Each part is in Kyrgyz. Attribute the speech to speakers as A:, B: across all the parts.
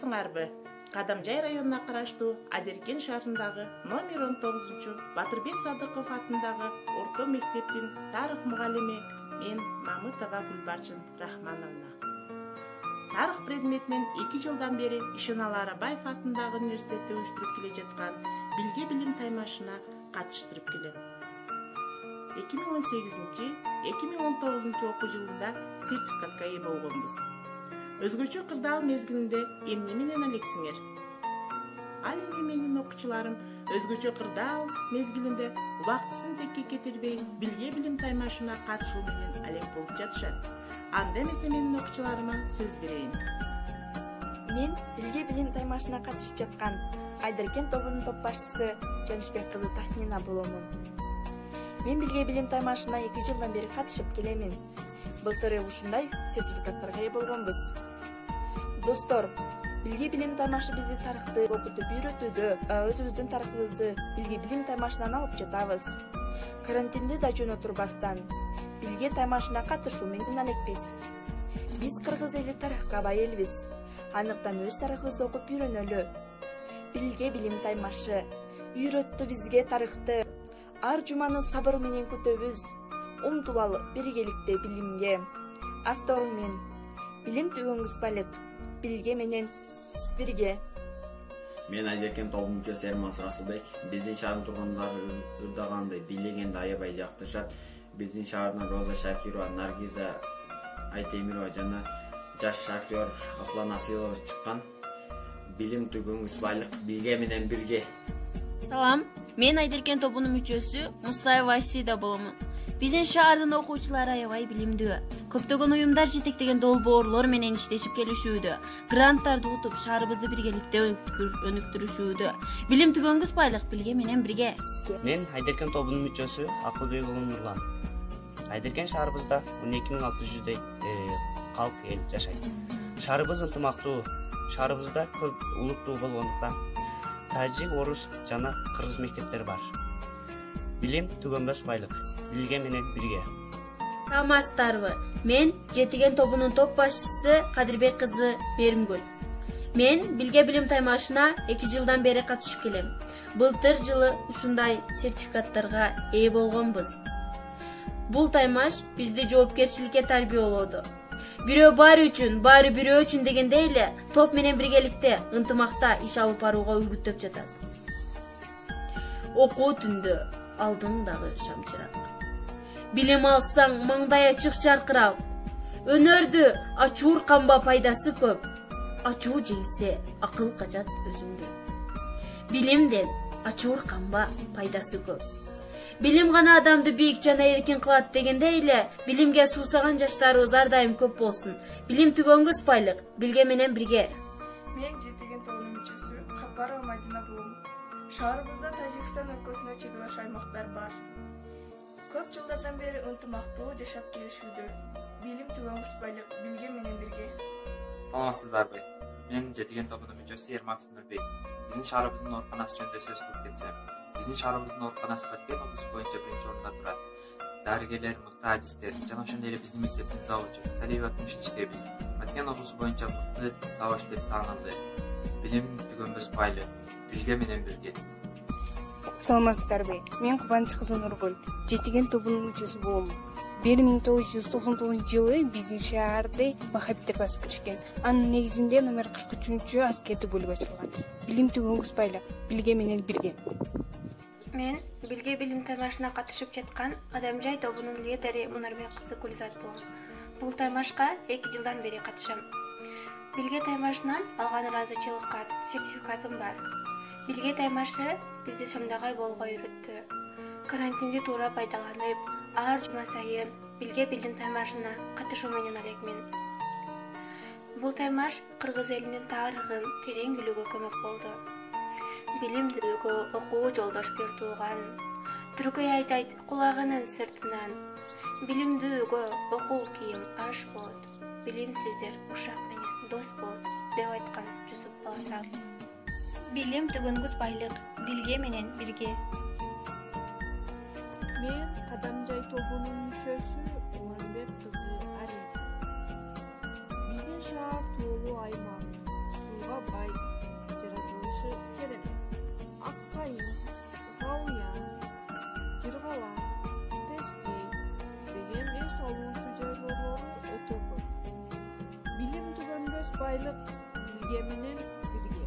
A: саламатсыңарбы? Кадамжай районуна караштуу Адеркен шаарындагы номер 19 Батырбек Садыков атындагы орто мектептин тарых мугалими мен Мамытова Гүлбарчын Рахмановна. Тарых предметинен 2 жылдан бери Ишеналы Арабаев атындагы университетте уюштуруп келе жаткан Билге билим таймашына катыштырып келем. 2018-2019 окуу жылында сертификатка ээ болгонбуз. Өзгөчө кырдаал мезгилинде эмне менен элексиңер? Ал эми менин окуучуларым өзгөчө кырдаал мезгилинде убактысын текке кетирбей Билге билим таймашына катышуу менен алек болуп жатышат. Анда эмесе менин окуучуларыма сөз берейин.
B: Мен Билге билим таймашына катышып жаткан Айдеркен тобунун топ башчысы Жанышбек кызы Тахнина боломун. Мен Билге билим таймашына 2 жылдан бери катышып келемин. Былтыр ушундай сертификаттарга ээ болгонбуз. Достор, Билге билим таймашы бизди тарыхты окутуп үйрөтүүдө, өзүбүздүн тарыхыбызды Билге билим таймашынан алып жатабыз. Карантинде да жөн отурбастан Билге таймашына катышуу менен алекпиз. Биз кыргыз эли тарыхка бай элбиз. Анықтан өз тарыхыбызды окуп үйрөнөлү. Билге билим таймашы үйрөттү бизге тарыхты. Ар жуманы сабыр менен күтөбүз. Умтулалы биргеликте билимге. Авторум мен. Билим түгөнгүс балет. Билге менен бирге.
C: Мен Айдеркен тобунун мүчөсү Эрмас Расулбек. Биздин шаардын тургундары ырдаганды, бийлегенди аябай жактырышат. Биздин шаардан Роза Шакирова, Наргиза Айтемирова жана жаш актер Аслан Асилов чыккан. Билим түгөнгүс байлык, билге менен бирге.
D: Салам, мен Айдеркен тобунун мүчөсү Мусаева Айсида боломун. Биздин шаардын окуучулары аябай билимдүү. Көптөгөн уюмдар жетектеген долбоорлор менен иштешип келишүүдө. Гранттарды утуп, шаарыбызды биргеликте өнүктүрүшүүдө. Билим түгөнгүс байлык, билге менен бирге.
E: Мен Айдеркен тобунун мүчөсү Акылбек уулу Нурлан. Айдеркен шаарыбызда 12600 калк эл жашайт. Шаарыбыз ынтымактуу. Шаарыбызда көп улуттуу болгондуктан тажик, орус жана кыргыз мектептери бар. Билим түгөнбөс байлык, билге менен бирге.
D: Саламатсыздарбы? Мен Жетиген тобунун топ башчысы Кадырбек кызы Беримгүл. Мен Билге билим таймашына 2 жылдан бери катышып келем. Былтыр жылы ушундай сертификаттарга ээ болгонбуз. Бул таймаш бизди жоопкерчиликке тарбиялоодо. Бирөө баары үчүн, баары бирөө үчүн дегендей эле топ менен биргеликте ынтымакта иш алып барууга үгүттөп жатат. Окуу түндө алдыңдагы шамчырак. Билим алсаң маңдай ачык жаркырап. Өнөрдү ачуур камба пайдасы көп. Ачуу жеңсе акыл качат өзүңдө. Билимден ачуур камба пайдасы көп. Билим гана адамды бийик жана эркин кылат дегендей эле билимге суусаган жаштарыбыз ар дайым көп болсун. Билим түгөнгүс байлык, билге менен бирге.
F: Мен Жетиген тобунун мүчөсү Капарова Мадина болом. Шаарыбызда Тажикстан өлкөсүнө чегара аймактар бар. Көп жылдардан бери ынтымактуу жашап келишүүдө. Билим түгөнгүс байлык, билге менен бирге.
G: Саламатсыздарбы? Мен Жетиген тобунун мүчөсү Эрматов Нурбек. Биздин шаарыбыздын ооруканасы жөнүндө сөз кылып кетсем. Биздин шаарыбыздын ооруканасы Баткен облусу боюнча 1-орунда турат. Дарыгерлер, мыкты адистер жана ошондой эле биздин мектептин завучу Салиева Тумшичкебиз. Баткен облусу боюнча мыкты завуч деп таанылды. Билим түгөнбөс байлык, билге менен бирге.
H: Саламатсыздарбы? Мен Кубаныч кызы Нургүл, Жетиген тобунун мүчөсү болом. 1999 жылы биздин шаарда махабиттер басып киришкен. Анын негизинде номер 43 аскердик бөлүгү ачылган. Билим түгөнгүс байлык, билге менен бирге.
I: Мен Билге билим таймашына катышып жаткан Адамжай тобунун лидери Мунарбек кызы Гүлзат болом. Бул таймашка 2 жылдан бери катышам. Билге таймашынан алган ыраазычылыкка сертификатым бар. Билге таймашы бизди шамдагай болууга үйрөттү. Карантинди туура пайдаланып, ар жума сайын Билге билим таймашына катышуу менен алекмин. Бул таймаш кыргыз элинин тарыхын терең билүүгө көмөк болду. Билимдүүгө окуу жолдош бир тууган. Түркөй айтайт кулагынын сыртынан. Билимдүүгө окуу кийим аш болот. Билимсиздер ушак менен дос болот деп айткан Жусуп Баласак. Билим түгөнгүс байлык, билге менен бирге.
F: Мен Кадамжай тобунун мүчөсү Уланбек кызы Арида. Биздин шаар тоолуу аймак, сууга бай
J: байлык билге менен бирге.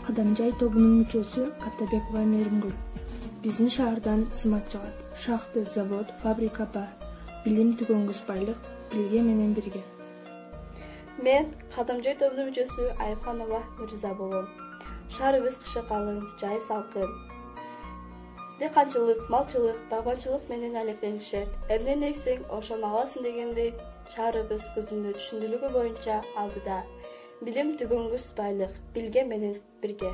B: Кадамжай тобунун мүчөсү Каттабекова Мейримгүл. Биздин шаардан сымак чыгат. Шахты, завод, фабрика бар. Билим түгөнгүс байлык билге менен бирге.
K: Мен Кадамжай тобунун мүчөсү Айыпханова Мырза болом. Шаарыбыз кышы калың, жай салкын. Дыйканчылык, малчылык, багбанчылык менен алектенишет. Эмнени эксең, ошону аласың дегендей, шаарыбыз көзүндө түшүндүрүгү боюнча алдыда. Билим түгөнгүс байлык, билге менен бирге.